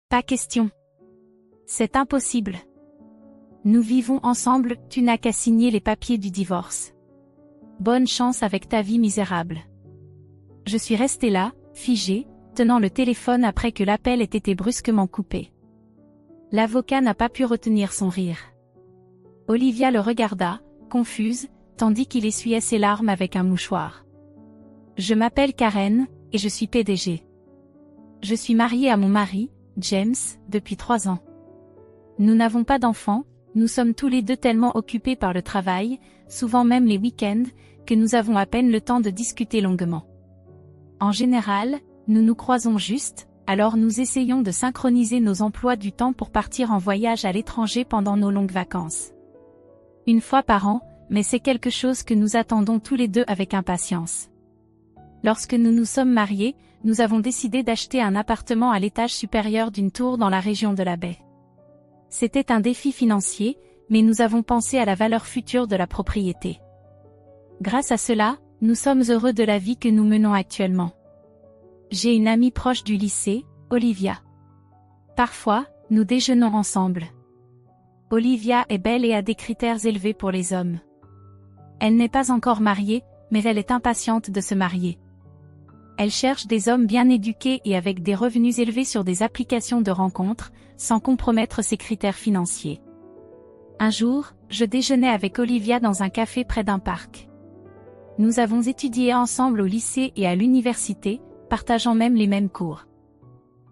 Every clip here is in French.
Pas question. C'est impossible. Nous vivons ensemble, tu n'as qu'à signer les papiers du divorce. Bonne chance avec ta vie misérable. Je suis restée là, figée, tenant le téléphone après que l'appel ait été brusquement coupé. L'avocat n'a pas pu retenir son rire. Olivia le regarda, confuse, tandis qu'il essuyait ses larmes avec un mouchoir. Je m'appelle Karen, et je suis PDG. Je suis mariée à mon mari, James, depuis 3 ans. Nous n'avons pas d'enfants, nous sommes tous les deux tellement occupés par le travail, souvent même les week-ends, que nous avons à peine le temps de discuter longuement. En général, nous nous croisons juste, alors nous essayons de synchroniser nos emplois du temps pour partir en voyage à l'étranger pendant nos longues vacances. Une fois par an, mais c'est quelque chose que nous attendons tous les deux avec impatience. Lorsque nous nous sommes mariés, nous avons décidé d'acheter un appartement à l'étage supérieur d'une tour dans la région de la baie. C'était un défi financier, mais nous avons pensé à la valeur future de la propriété. Grâce à cela, nous sommes heureux de la vie que nous menons actuellement. J'ai une amie proche du lycée, Olivia. Parfois, nous déjeunons ensemble. Olivia est belle et a des critères élevés pour les hommes. Elle n'est pas encore mariée, mais elle est impatiente de se marier. Elle cherche des hommes bien éduqués et avec des revenus élevés sur des applications de rencontres, sans compromettre ses critères financiers. Un jour, je déjeunais avec Olivia dans un café près d'un parc. Nous avons étudié ensemble au lycée et à l'université, partageant même les mêmes cours.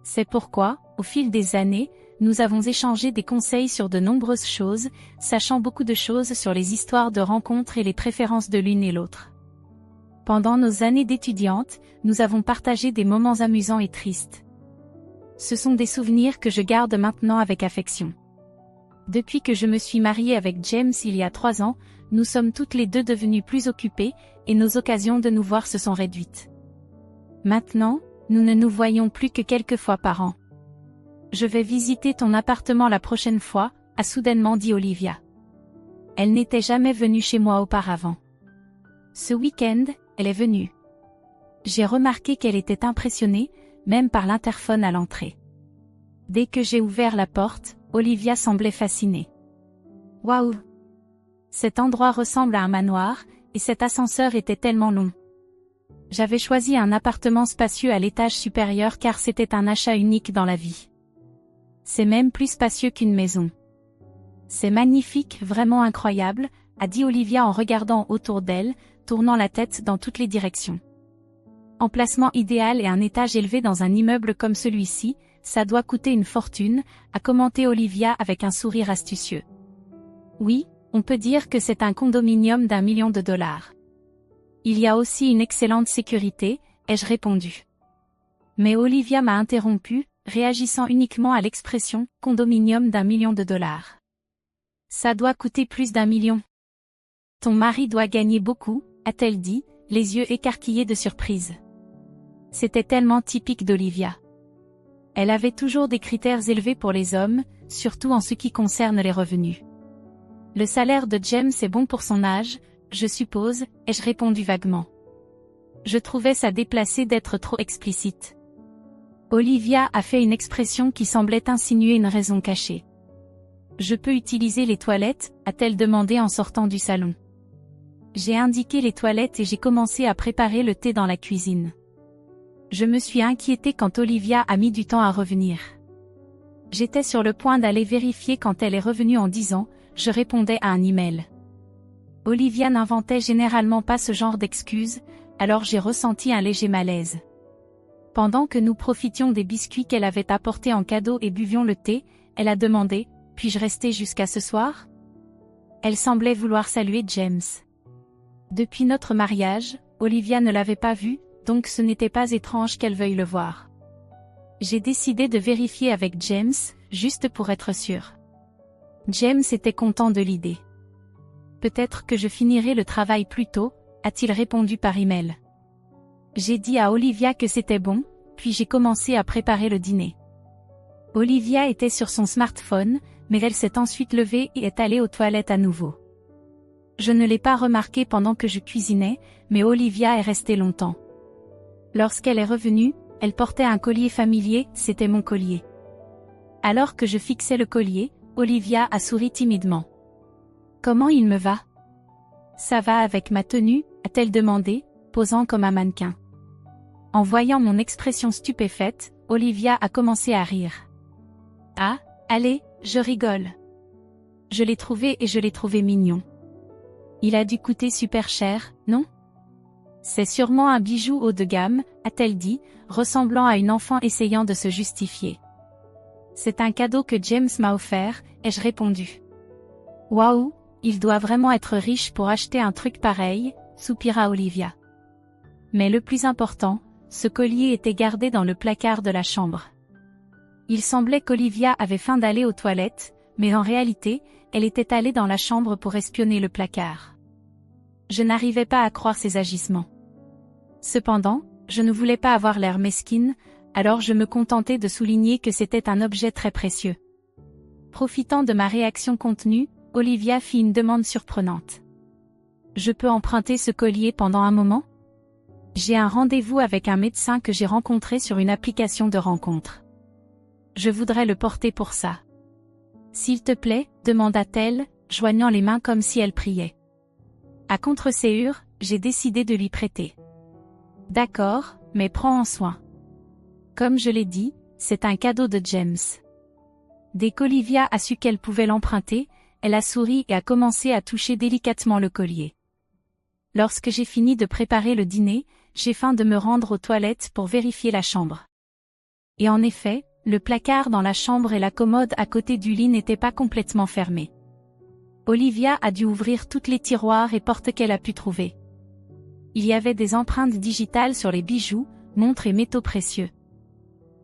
C'est pourquoi, au fil des années, nous avons échangé des conseils sur de nombreuses choses, sachant beaucoup de choses sur les histoires de rencontres et les préférences de l'une et l'autre. Pendant nos années d'étudiante, nous avons partagé des moments amusants et tristes. Ce sont des souvenirs que je garde maintenant avec affection. Depuis que je me suis mariée avec James il y a 3 ans, nous sommes toutes les deux devenues plus occupées, et nos occasions de nous voir se sont réduites. Maintenant, nous ne nous voyons plus que quelques fois par an. Je vais visiter ton appartement la prochaine fois, a soudainement dit Olivia. Elle n'était jamais venue chez moi auparavant. Ce week-end, elle est venue. J'ai remarqué qu'elle était impressionnée, même par l'interphone à l'entrée. Dès que j'ai ouvert la porte, Olivia semblait fascinée. Waouh! Cet endroit ressemble à un manoir, et cet ascenseur était tellement long. J'avais choisi un appartement spacieux à l'étage supérieur car c'était un achat unique dans la vie. C'est même plus spacieux qu'une maison. C'est magnifique, vraiment incroyable, a dit Olivia en regardant autour d'elle, tournant la tête dans toutes les directions. Emplacement idéal et un étage élevé dans un immeuble comme celui-ci, ça doit coûter une fortune, a commenté Olivia avec un sourire astucieux. Oui, on peut dire que c'est un condominium d'1 million de dollars. Il y a aussi une excellente sécurité, ai-je répondu. Mais Olivia m'a interrompu, réagissant uniquement à l'expression « condominium d'1 million de dollars ». Ça doit coûter plus d'1 million. Ton mari doit gagner beaucoup, a-t-elle dit, les yeux écarquillés de surprise. C'était tellement typique d'Olivia. Elle avait toujours des critères élevés pour les hommes, surtout en ce qui concerne les revenus. Le salaire de James est bon pour son âge, je suppose, ai-je répondu vaguement. Je trouvais ça déplacé d'être trop explicite. Olivia a fait une expression qui semblait insinuer une raison cachée. Je peux utiliser les toilettes, a-t-elle demandé en sortant du salon. J'ai indiqué les toilettes et j'ai commencé à préparer le thé dans la cuisine. Je me suis inquiétée quand Olivia a mis du temps à revenir. J'étais sur le point d'aller vérifier quand elle est revenue en disant « Je répondais à un email ». Olivia n'inventait généralement pas ce genre d'excuses, alors j'ai ressenti un léger malaise. Pendant que nous profitions des biscuits qu'elle avait apportés en cadeau et buvions le thé, elle a demandé « Puis-je rester jusqu'à ce soir ?» Elle semblait vouloir saluer James. Depuis notre mariage, Olivia ne l'avait pas vu, donc ce n'était pas étrange qu'elle veuille le voir. J'ai décidé de vérifier avec James, juste pour être sûre. James était content de l'idée. Peut-être que je finirai le travail plus tôt, a-t-il répondu par email. J'ai dit à Olivia que c'était bon, puis j'ai commencé à préparer le dîner. Olivia était sur son smartphone, mais elle s'est ensuite levée et est allée aux toilettes à nouveau. Je ne l'ai pas remarqué pendant que je cuisinais, mais Olivia est restée longtemps. Lorsqu'elle est revenue, elle portait un collier familier, c'était mon collier. Alors que je fixais le collier, Olivia a souri timidement. « Comment il me va ? » « Ça va avec ma tenue ?» a-t-elle demandé, posant comme un mannequin. En voyant mon expression stupéfaite, Olivia a commencé à rire. « Ah, allez, je rigole. Je l'ai trouvé et je l'ai trouvé mignon. Il a dû coûter super cher, non ? C'est sûrement un bijou haut de gamme, a-t-elle dit, ressemblant à une enfant essayant de se justifier. C'est un cadeau que James m'a offert, ai-je répondu. Waouh, il doit vraiment être riche pour acheter un truc pareil, soupira Olivia. Mais le plus important, ce collier était gardé dans le placard de la chambre. Il semblait qu'Olivia avait faim d'aller aux toilettes, mais en réalité, elle était allée dans la chambre pour espionner le placard. Je n'arrivais pas à croire ses agissements. Cependant, je ne voulais pas avoir l'air mesquine, alors je me contentais de souligner que c'était un objet très précieux. Profitant de ma réaction contenue, Olivia fit une demande surprenante. « Je peux emprunter ce collier pendant un moment ? J'ai un rendez-vous avec un médecin que j'ai rencontré sur une application de rencontre. Je voudrais le porter pour ça. »« S'il te plaît ?» demanda-t-elle, joignant les mains comme si elle priait. À contre-séure, j'ai décidé de lui prêter. « D'accord, mais prends-en soin. Comme je l'ai dit, c'est un cadeau de James. » Dès qu'Olivia a su qu'elle pouvait l'emprunter, elle a souri et a commencé à toucher délicatement le collier. Lorsque j'ai fini de préparer le dîner, j'ai faim de me rendre aux toilettes pour vérifier la chambre. Et en effet, le placard dans la chambre et la commode à côté du lit n'étaient pas complètement fermés. Olivia a dû ouvrir toutes les tiroirs et portes qu'elle a pu trouver. Il y avait des empreintes digitales sur les bijoux, montres et métaux précieux.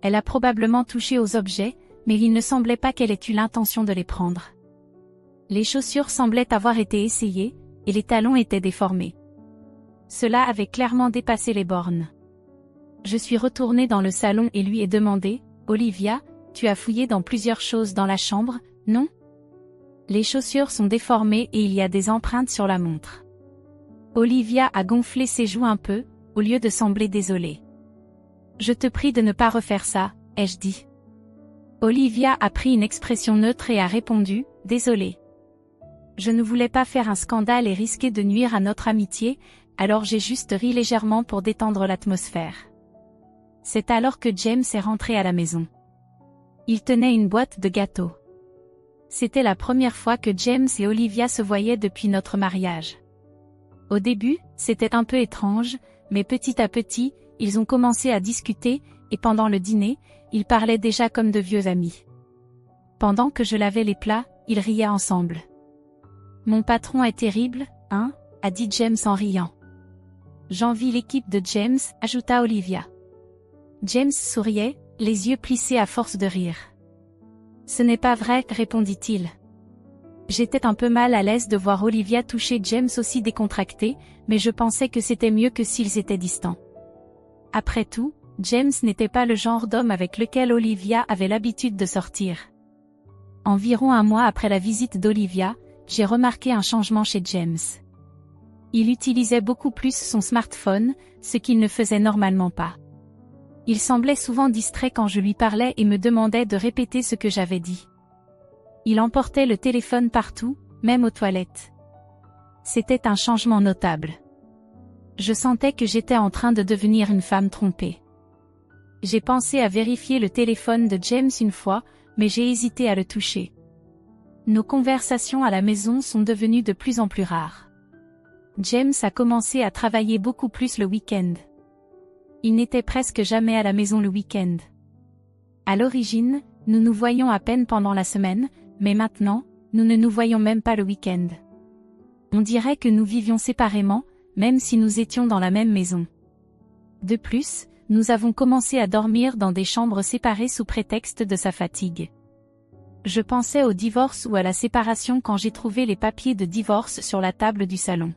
Elle a probablement touché aux objets, mais il ne semblait pas qu'elle ait eu l'intention de les prendre. Les chaussures semblaient avoir été essayées, et les talons étaient déformés. Cela avait clairement dépassé les bornes. Je suis retournée dans le salon et lui ai demandé, « Olivia, tu as fouillé dans plusieurs choses dans la chambre, non ? Les chaussures sont déformées et il y a des empreintes sur la montre. » Olivia a gonflé ses joues un peu, au lieu de sembler désolée. « Je te prie de ne pas refaire ça, » ai-je dit. Olivia a pris une expression neutre et a répondu, « Désolée. Je ne voulais pas faire un scandale et risquer de nuire à notre amitié, alors j'ai juste ri légèrement pour détendre l'atmosphère. » C'est alors que James est rentré à la maison. Il tenait une boîte de gâteaux. C'était la première fois que James et Olivia se voyaient depuis notre mariage. Au début, c'était un peu étrange, mais petit à petit, ils ont commencé à discuter, et pendant le dîner, ils parlaient déjà comme de vieux amis. Pendant que je lavais les plats, ils riaient ensemble. « Mon patron est terrible, hein ?» a dit James en riant. « J'envie l'équipe de James », ajouta Olivia. James souriait, les yeux plissés à force de rire. « Ce n'est pas vrai », répondit-il. J'étais un peu mal à l'aise de voir Olivia toucher James aussi décontracté, mais je pensais que c'était mieux que s'ils étaient distants. Après tout, James n'était pas le genre d'homme avec lequel Olivia avait l'habitude de sortir. Environ un mois après la visite d'Olivia, j'ai remarqué un changement chez James. Il utilisait beaucoup plus son smartphone, ce qu'il ne faisait normalement pas. Il semblait souvent distrait quand je lui parlais et me demandait de répéter ce que j'avais dit. Il emportait le téléphone partout, même aux toilettes. C'était un changement notable. Je sentais que j'étais en train de devenir une femme trompée. J'ai pensé à vérifier le téléphone de James une fois, mais j'ai hésité à le toucher. Nos conversations à la maison sont devenues de plus en plus rares. James a commencé à travailler beaucoup plus le week-end. Il n'était presque jamais à la maison le week-end. À l'origine, nous nous voyions à peine pendant la semaine, mais maintenant, nous ne nous voyons même pas le week-end. On dirait que nous vivions séparément, même si nous étions dans la même maison. De plus, nous avons commencé à dormir dans des chambres séparées sous prétexte de sa fatigue. Je pensais au divorce ou à la séparation quand j'ai trouvé les papiers de divorce sur la table du salon.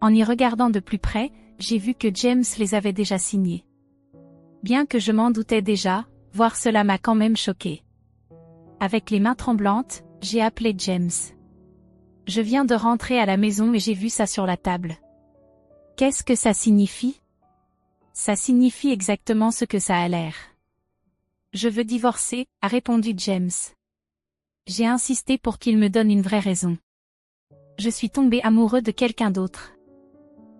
En y regardant de plus près, j'ai vu que James les avait déjà signés. Bien que je m'en doutais déjà, voir cela m'a quand même choqué. Avec les mains tremblantes, j'ai appelé James. Je viens de rentrer à la maison et j'ai vu ça sur la table. Qu'est-ce que ça signifie ? Ça signifie exactement ce que ça a l'air. Je veux divorcer, a répondu James. J'ai insisté pour qu'il me donne une vraie raison. Je suis tombé amoureux de quelqu'un d'autre.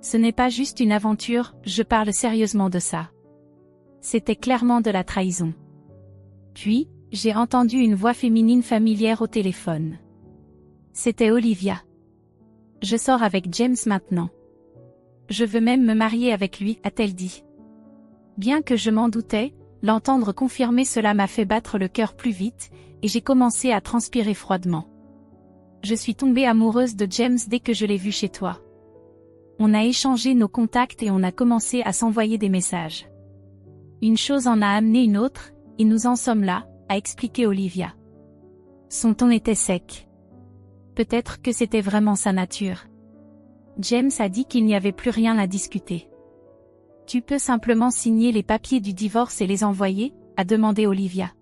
Ce n'est pas juste une aventure, je parle sérieusement de ça. C'était clairement de la trahison. Puis, j'ai entendu une voix féminine familière au téléphone. C'était Olivia. Je sors avec James maintenant. Je veux même me marier avec lui, a-t-elle dit. Bien que je m'en doutais, l'entendre confirmer cela m'a fait battre le cœur plus vite, et j'ai commencé à transpirer froidement. Je suis tombée amoureuse de James dès que je l'ai vu chez toi. On a échangé nos contacts et on a commencé à s'envoyer des messages. Une chose en a amené une autre, et nous en sommes là, a expliqué Olivia. Son ton était sec. Peut-être que c'était vraiment sa nature. James a dit qu'il n'y avait plus rien à discuter. Tu peux simplement signer les papiers du divorce et les envoyer, a demandé Olivia.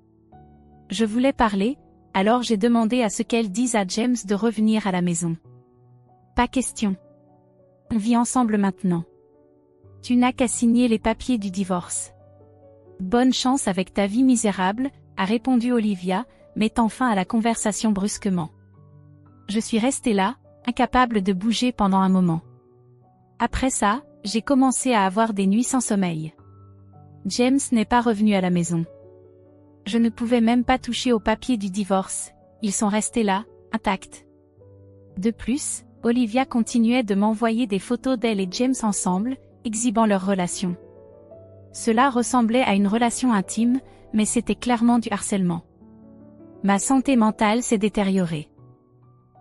Je voulais parler, alors j'ai demandé à ce qu'elle dise à James de revenir à la maison. Pas question. On vit ensemble maintenant. Tu n'as qu'à signer les papiers du divorce. Bonne chance avec ta vie misérable, a répondu Olivia, mettant fin à la conversation brusquement. Je suis restée là, incapable de bouger pendant un moment. Après ça, j'ai commencé à avoir des nuits sans sommeil. James n'est pas revenu à la maison. Je ne pouvais même pas toucher aux papiers du divorce, ils sont restés là, intacts. De plus, Olivia continuait de m'envoyer des photos d'elle et James ensemble, exhibant leur relation. Cela ressemblait à une relation intime, mais c'était clairement du harcèlement. Ma santé mentale s'est détériorée.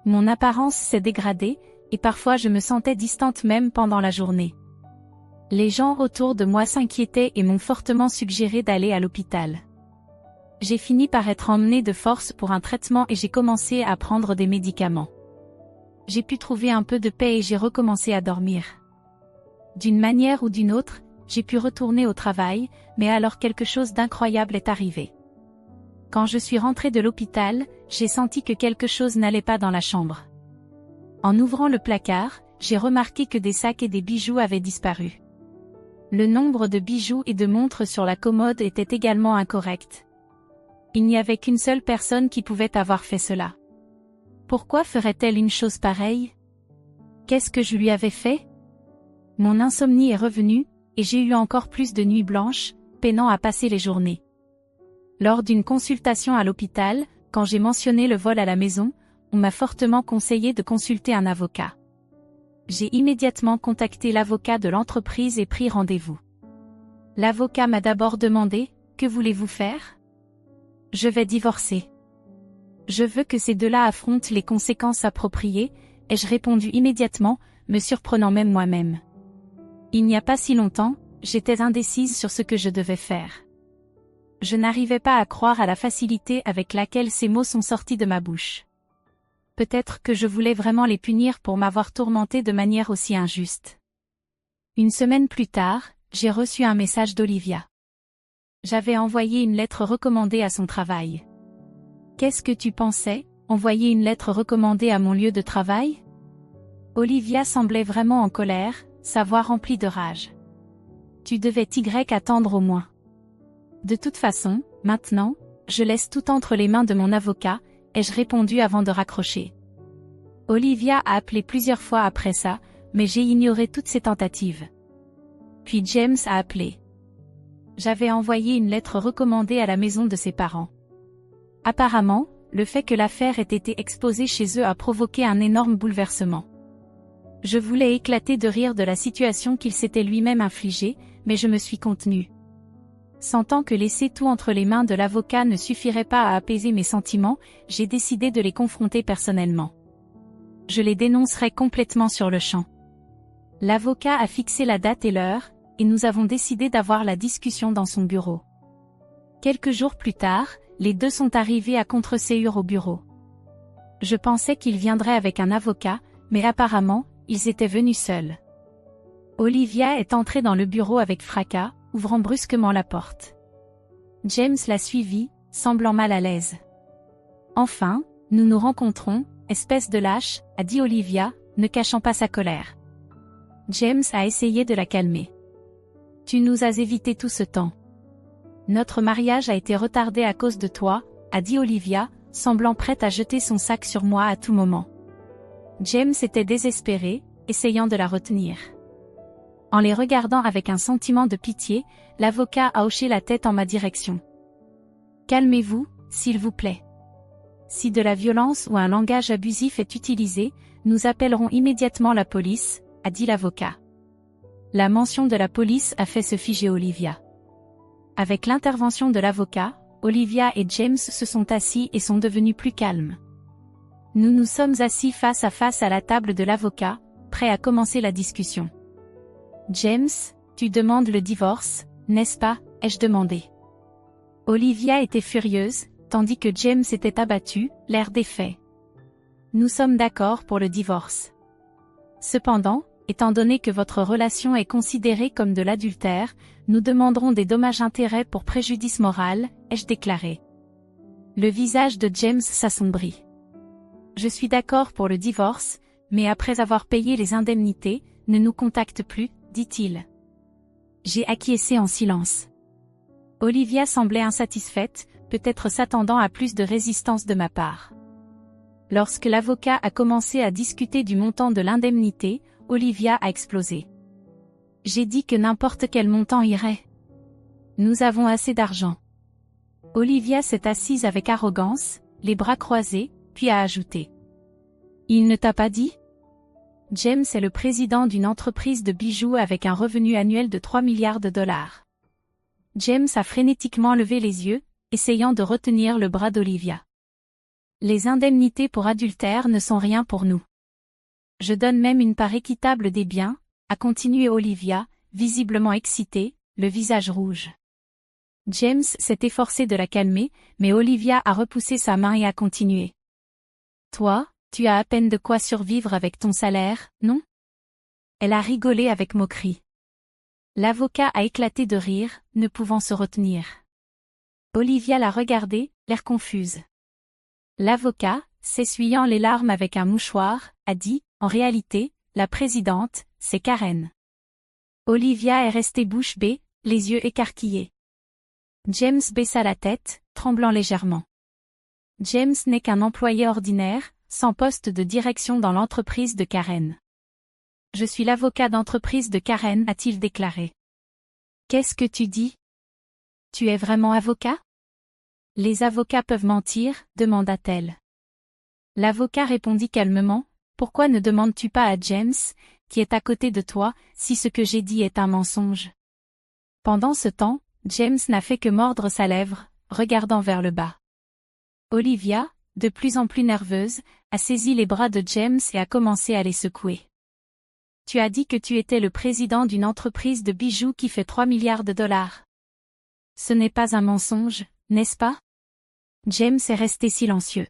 Mon apparence s'est dégradée, et parfois je me sentais distante même pendant la journée. Les gens autour de moi s'inquiétaient et m'ont fortement suggéré d'aller à l'hôpital. J'ai fini par être emmenée de force pour un traitement et j'ai commencé à prendre des médicaments. J'ai pu trouver un peu de paix et j'ai recommencé à dormir. D'une manière ou d'une autre, j'ai pu retourner au travail, mais alors quelque chose d'incroyable est arrivé. Quand je suis rentrée de l'hôpital, j'ai senti que quelque chose n'allait pas dans la chambre. En ouvrant le placard, j'ai remarqué que des sacs et des bijoux avaient disparu. Le nombre de bijoux et de montres sur la commode était également incorrect. Il n'y avait qu'une seule personne qui pouvait avoir fait cela. Pourquoi ferait-elle une chose pareille? Qu'est-ce que je lui avais fait? Mon insomnie est revenue, et j'ai eu encore plus de nuits blanches, peinant à passer les journées. Lors d'une consultation à l'hôpital, quand j'ai mentionné le vol à la maison, on m'a fortement conseillé de consulter un avocat. J'ai immédiatement contacté l'avocat de l'entreprise et pris rendez-vous. L'avocat m'a d'abord demandé « Que voulez-vous faire ?» Je vais divorcer. Je veux que ces deux-là affrontent les conséquences appropriées, ai-je répondu immédiatement, me surprenant même moi-même. Il n'y a pas si longtemps, j'étais indécise sur ce que je devais faire. Je n'arrivais pas à croire à la facilité avec laquelle ces mots sont sortis de ma bouche. Peut-être que je voulais vraiment les punir pour m'avoir tourmentée de manière aussi injuste. Une semaine plus tard, j'ai reçu un message d'Olivia. J'avais envoyé une lettre recommandée à son travail. Qu'est-ce que tu pensais, envoyer une lettre recommandée à mon lieu de travail? Olivia semblait vraiment en colère, sa voix remplie de rage. Tu devais attendre au moins. De toute façon, maintenant, je laisse tout entre les mains de mon avocat, ai-je répondu avant de raccrocher. Olivia a appelé plusieurs fois après ça, mais j'ai ignoré toutes ses tentatives. Puis James a appelé. J'avais envoyé une lettre recommandée à la maison de ses parents. Apparemment, le fait que l'affaire ait été exposée chez eux a provoqué un énorme bouleversement. Je voulais éclater de rire de la situation qu'il s'était lui-même infligée, mais je me suis contenue. Sentant que laisser tout entre les mains de l'avocat ne suffirait pas à apaiser mes sentiments, j'ai décidé de les confronter personnellement. Je les dénoncerai complètement sur le champ. L'avocat a fixé la date et l'heure, et nous avons décidé d'avoir la discussion dans son bureau. Quelques jours plus tard, les deux sont arrivés à contre-séure au bureau. Je pensais qu'ils viendraient avec un avocat, mais apparemment, ils étaient venus seuls. Olivia est entrée dans le bureau avec fracas, ouvrant brusquement la porte. James l'a suivie, semblant mal à l'aise. Enfin, nous nous rencontrons, espèce de lâche, a dit Olivia, ne cachant pas sa colère. James a essayé de la calmer. Tu nous as évité tout ce temps. Notre mariage a été retardé à cause de toi, a dit Olivia, semblant prête à jeter son sac sur moi à tout moment. James était désespéré, essayant de la retenir. En les regardant avec un sentiment de pitié, l'avocat a hoché la tête en ma direction. « Calmez-vous, s'il vous plaît. Si de la violence ou un langage abusif est utilisé, nous appellerons immédiatement la police, » a dit l'avocat. La mention de la police a fait se figer Olivia. Avec l'intervention de l'avocat, Olivia et James se sont assis et sont devenus plus calmes. Nous nous sommes assis face à la table de l'avocat, prêts à commencer la discussion. « James, tu demandes le divorce, n'est-ce pas ?» ai-je demandé. Olivia était furieuse, tandis que James était abattu, l'air défait. « Nous sommes d'accord pour le divorce. Cependant, étant donné que votre relation est considérée comme de l'adultère, nous demanderons des dommages-intérêts pour préjudice moral, ai-je déclaré. Le visage de James s'assombrit. Je suis d'accord pour le divorce, mais après avoir payé les indemnités, ne nous contacte plus, dit-il. J'ai acquiescé en silence. Olivia semblait insatisfaite, peut-être s'attendant à plus de résistance de ma part. Lorsque l'avocat a commencé à discuter du montant de l'indemnité, Olivia a explosé. J'ai dit que n'importe quel montant irait. Nous avons assez d'argent. Olivia s'est assise avec arrogance, les bras croisés, puis a ajouté. Il ne t'a pas dit ? James est le président d'une entreprise de bijoux avec un revenu annuel de 3 milliards de dollars. James a frénétiquement levé les yeux, essayant de retenir le bras d'Olivia. Les indemnités pour adultère ne sont rien pour nous. Je donne même une part équitable des biens, a continué Olivia, visiblement excitée, le visage rouge. James s'est efforcé de la calmer, mais Olivia a repoussé sa main et a continué. Toi, tu as à peine de quoi survivre avec ton salaire, non ? Elle a rigolé avec moquerie. L'avocat a éclaté de rire, ne pouvant se retenir. Olivia l'a regardé, l'air confuse. L'avocat, s'essuyant les larmes avec un mouchoir, a dit, en réalité, la présidente, c'est Karen. Olivia est restée bouche bée, les yeux écarquillés. James baissa la tête, tremblant légèrement. James n'est qu'un employé ordinaire, sans poste de direction dans l'entreprise de Karen. Je suis l'avocat d'entreprise de Karen, a-t-il déclaré. Qu'est-ce que tu dis ? Tu es vraiment avocat ? Les avocats peuvent mentir, demanda-t-elle. L'avocat répondit calmement, pourquoi ne demandes-tu pas à James, qui est à côté de toi, si ce que j'ai dit est un mensonge ? Pendant ce temps, James n'a fait que mordre sa lèvre, regardant vers le bas. Olivia, de plus en plus nerveuse, a saisi les bras de James et a commencé à les secouer. Tu as dit que tu étais le président d'une entreprise de bijoux qui fait 3 milliards de dollars. Ce n'est pas un mensonge, n'est-ce pas ? James est resté silencieux.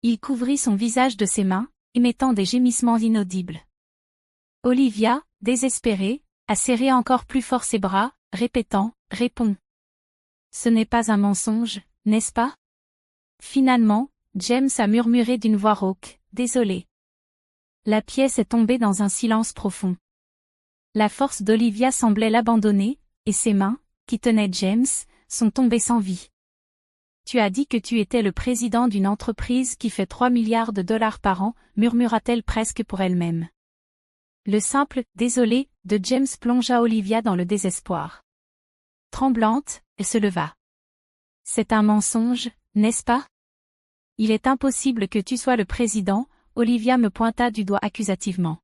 Il couvrit son visage de ses mains, émettant des gémissements inaudibles. Olivia, désespérée, a serré encore plus fort ses bras, répétant, « Réponds. » Ce n'est pas un mensonge, n'est-ce pas ? Finalement, James a murmuré d'une voix rauque, « Désolé. » La pièce est tombée dans un silence profond. La force d'Olivia semblait l'abandonner, et ses mains, qui tenaient James, sont tombées sans vie. Tu as dit que tu étais le président d'une entreprise qui fait 3 milliards de dollars par an, murmura-t-elle presque pour elle-même. Le simple « désolé » de James plongea Olivia dans le désespoir. Tremblante, elle se leva. C'est un mensonge, n'est-ce pas ? Il est impossible que tu sois le président, Olivia me pointa du doigt accusativement.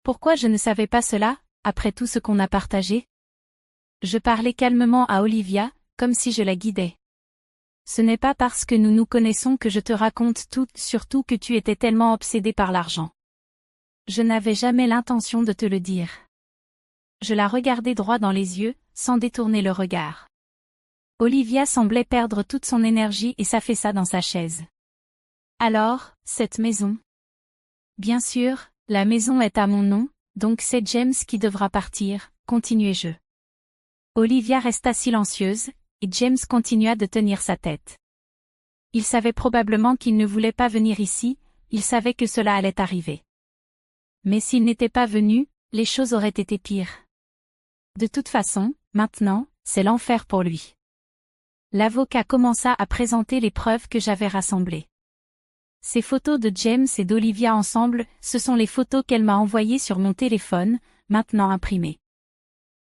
Pourquoi je ne savais pas cela, après tout ce qu'on a partagé ? Je parlais calmement à Olivia, comme si je la guidais. Ce n'est pas parce que nous nous connaissons que je te raconte tout, surtout que tu étais tellement obsédé par l'argent. Je n'avais jamais l'intention de te le dire. Je la regardai droit dans les yeux, sans détourner le regard. Olivia semblait perdre toute son énergie et s'affaissa dans sa chaise. Alors, cette maison ? Bien sûr, la maison est à mon nom, donc c'est James qui devra partir, continuai-je. Olivia resta silencieuse, et James continua de tenir sa tête. Il savait probablement qu'il ne voulait pas venir ici, il savait que cela allait arriver. Mais s'il n'était pas venu, les choses auraient été pires. De toute façon, maintenant, C'est l'enfer pour lui. L'avocat commença à présenter les preuves que j'avais rassemblées. Ces photos de James et d'Olivia ensemble, ce sont les photos qu'elle m'a envoyées sur mon téléphone, maintenant imprimées.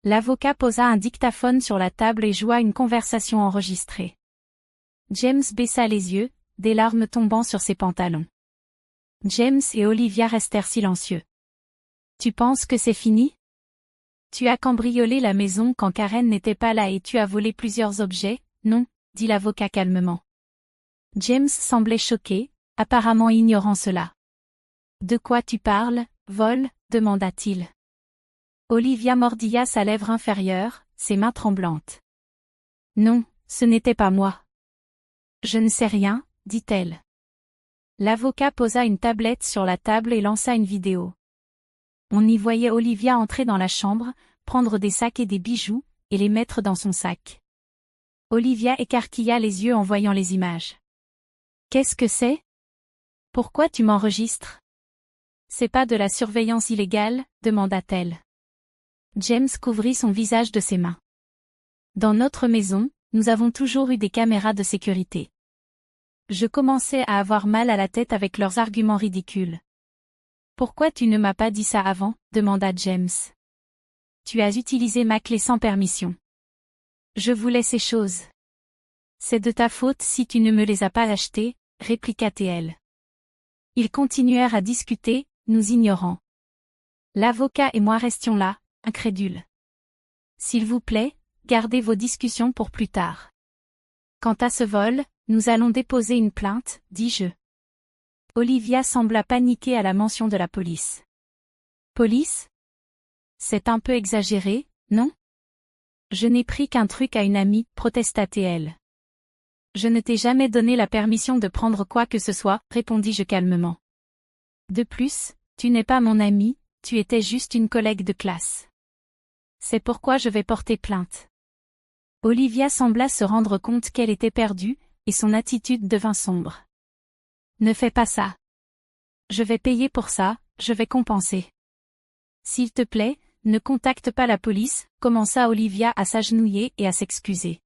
L'avocat posa un dictaphone sur la table et joua une conversation enregistrée. James baissa les yeux, des larmes tombant sur ses pantalons. James et Olivia restèrent silencieux. « Tu penses que c'est fini? Tu as cambriolé la maison quand Karen n'était pas là et tu as volé plusieurs objets, non ?» dit l'avocat calmement. James semblait choqué, apparemment ignorant cela. « De quoi tu parles, vol ?» demanda-t-il. Olivia mordilla sa lèvre inférieure, ses mains tremblantes. « Non, ce n'était pas moi. »« Je ne sais rien, » dit-elle. L'avocat posa une tablette sur la table et lança une vidéo. On y voyait Olivia entrer dans la chambre, prendre des sacs et des bijoux, et les mettre dans son sac. Olivia écarquilla les yeux en voyant les images. « Qu'est-ce que c'est? Pourquoi tu m'enregistres? C'est pas de la surveillance illégale, demanda-t-elle. James couvrit son visage de ses mains. Dans notre maison, nous avons toujours eu des caméras de sécurité. Je commençais à avoir mal à la tête avec leurs arguments ridicules. Pourquoi tu ne m'as pas dit ça avant? Demanda James. Tu as utilisé ma clé sans permission. Je voulais ces choses. C'est de ta faute si tu ne me les as pas achetées, répliqua TL. Ils continuèrent à discuter, nous ignorant. L'avocat et moi restions là, incrédules. S'il vous plaît, gardez vos discussions pour plus tard. Quant à ce vol, nous allons déposer une plainte, dis-je. Olivia sembla paniquer à la mention de la police. Police? C'est un peu exagéré, non? Je n'ai pris qu'un truc à une amie, protesta TL. Je ne t'ai jamais donné la permission de prendre quoi que ce soit, répondis-je calmement. De plus, tu n'es pas mon amie, tu étais juste une collègue de classe. C'est pourquoi je vais porter plainte. Olivia sembla se rendre compte qu'elle était perdue, et son attitude devint sombre. Ne fais pas ça. Je vais payer pour ça, je vais compenser. S'il te plaît, ne contacte pas la police, commença Olivia à s'agenouiller et à s'excuser.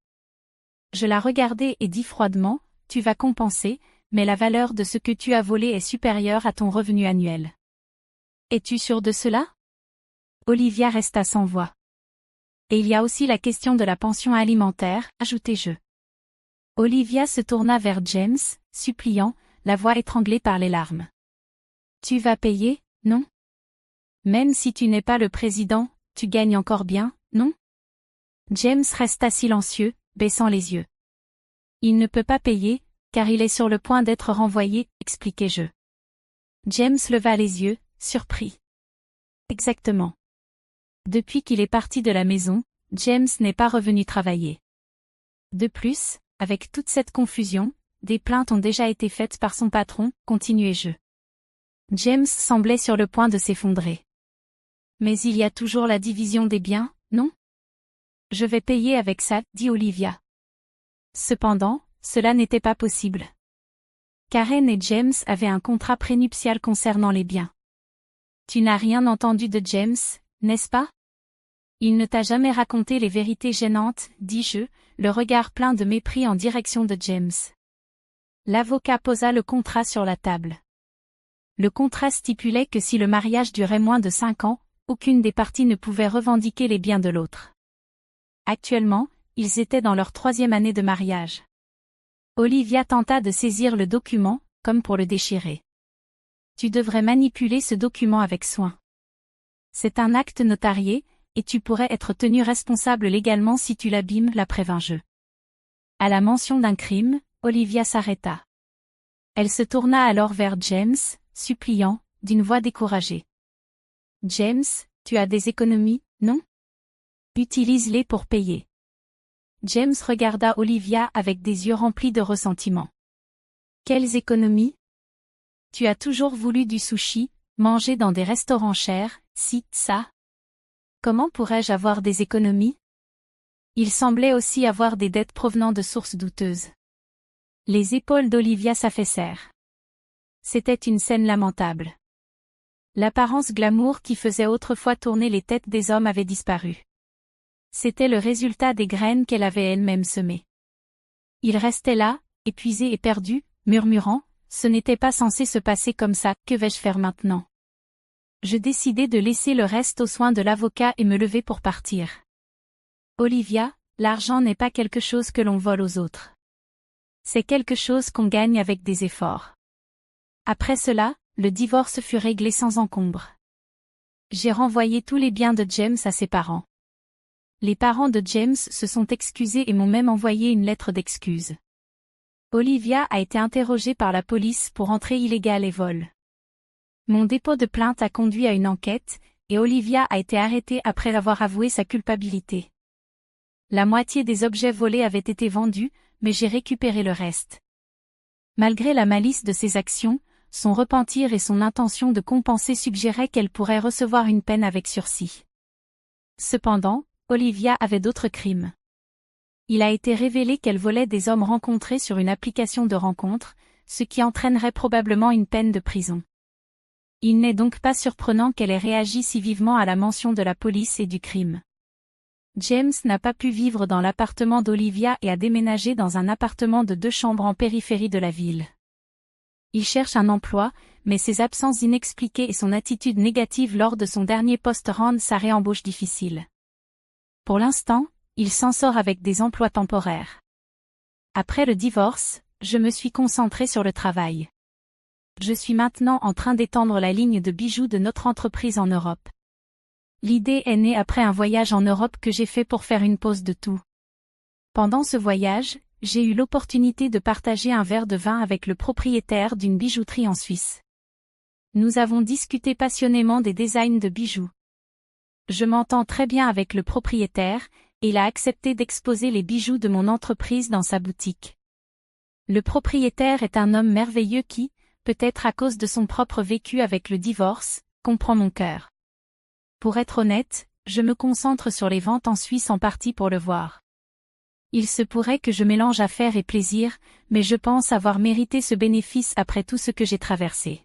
Je la regardai et dis froidement, tu vas compenser, mais la valeur de ce que tu as volé est supérieure à ton revenu annuel. Es-tu sûre de cela? Olivia resta sans voix. Et il y a aussi la question de la pension alimentaire, ajoutai-je. Olivia se tourna vers James, suppliant, la voix étranglée par les larmes. Tu vas payer, non? Même si tu n'es pas le président, tu gagnes encore bien, non? James resta silencieux, baissant les yeux. Il ne peut pas payer, car il est sur le point d'être renvoyé, expliquai-je. James leva les yeux, surpris. Exactement. Depuis qu'il est parti de la maison, James n'est pas revenu travailler. De plus, avec toute cette confusion, des plaintes ont déjà été faites par son patron, continuai-je. James semblait sur le point de s'effondrer. Mais il y a toujours la division des biens, non? Je vais payer avec ça, dit Olivia. Cependant, cela n'était pas possible. Karen et James avaient un contrat prénuptial concernant les biens. Tu n'as rien entendu de James, n'est-ce pas? Il ne t'a jamais raconté les vérités gênantes, dis-je, le regard plein de mépris en direction de James. L'avocat posa le contrat sur la table. Le contrat stipulait que si le mariage durait moins de 5 ans, aucune des parties ne pouvait revendiquer les biens de l'autre. Actuellement, ils étaient dans leur 3e année de mariage. Olivia tenta de saisir le document, comme pour le déchirer. Tu devrais manipuler ce document avec soin. C'est un acte notarié, et tu pourrais être tenu responsable légalement si tu l'abîmes, la prévins-je. À la mention d'un crime, Olivia s'arrêta. Elle se tourna alors vers James, suppliant, d'une voix découragée. James, tu as des économies, non? Utilise-les pour payer. James regarda Olivia avec des yeux remplis de ressentiment. Quelles économies? Tu as toujours voulu du sushi, manger dans des restaurants chers, si, ça. Comment pourrais-je avoir des économies? Il semblait aussi avoir des dettes provenant de sources douteuses. Les épaules d'Olivia s'affaissèrent. C'était une scène lamentable. L'apparence glamour qui faisait autrefois tourner les têtes des hommes avait disparu. C'était le résultat des graines qu'elle avait elle-même semées. Il restait là, épuisé et perdu, murmurant, « Ce n'était pas censé se passer comme ça, que vais-je faire maintenant ?» Je décidai de laisser le reste aux soins de l'avocat et me lever pour partir. Olivia, l'argent n'est pas quelque chose que l'on vole aux autres. C'est quelque chose qu'on gagne avec des efforts. Après cela, le divorce fut réglé sans encombre. J'ai renvoyé tous les biens de James à ses parents. Les parents de James se sont excusés et m'ont même envoyé une lettre d'excuse. Olivia a été interrogée par la police pour entrée illégale et vol. Mon dépôt de plainte a conduit à une enquête, et Olivia a été arrêtée après avoir avoué sa culpabilité. La moitié des objets volés avaient été vendus, mais j'ai récupéré le reste. Malgré la malice de ses actions, son repentir et son intention de compenser suggéraient qu'elle pourrait recevoir une peine avec sursis. Cependant, Olivia avait d'autres crimes. Il a été révélé qu'elle volait des hommes rencontrés sur une application de rencontre, ce qui entraînerait probablement une peine de prison. Il n'est donc pas surprenant qu'elle ait réagi si vivement à la mention de la police et du crime. James n'a pas pu vivre dans l'appartement d'Olivia et a déménagé dans un appartement de 2 chambres en périphérie de la ville. Il cherche un emploi, mais ses absences inexpliquées et son attitude négative lors de son dernier poste rendent sa réembauche difficile. Pour l'instant, il s'en sort avec des emplois temporaires. Après le divorce, je me suis concentrée sur le travail. Je suis maintenant en train d'étendre la ligne de bijoux de notre entreprise en Europe. L'idée est née après un voyage en Europe que j'ai fait pour faire une pause de tout. Pendant ce voyage, j'ai eu l'opportunité de partager un verre de vin avec le propriétaire d'une bijouterie en Suisse. Nous avons discuté passionnément des designs de bijoux. Je m'entends très bien avec le propriétaire, et il a accepté d'exposer les bijoux de mon entreprise dans sa boutique. Le propriétaire est un homme merveilleux qui, peut-être à cause de son propre vécu avec le divorce, comprend mon cœur. Pour être honnête, je me concentre sur les ventes en Suisse en partie pour le voir. Il se pourrait que je mélange affaires et plaisir, mais je pense avoir mérité ce bénéfice après tout ce que j'ai traversé.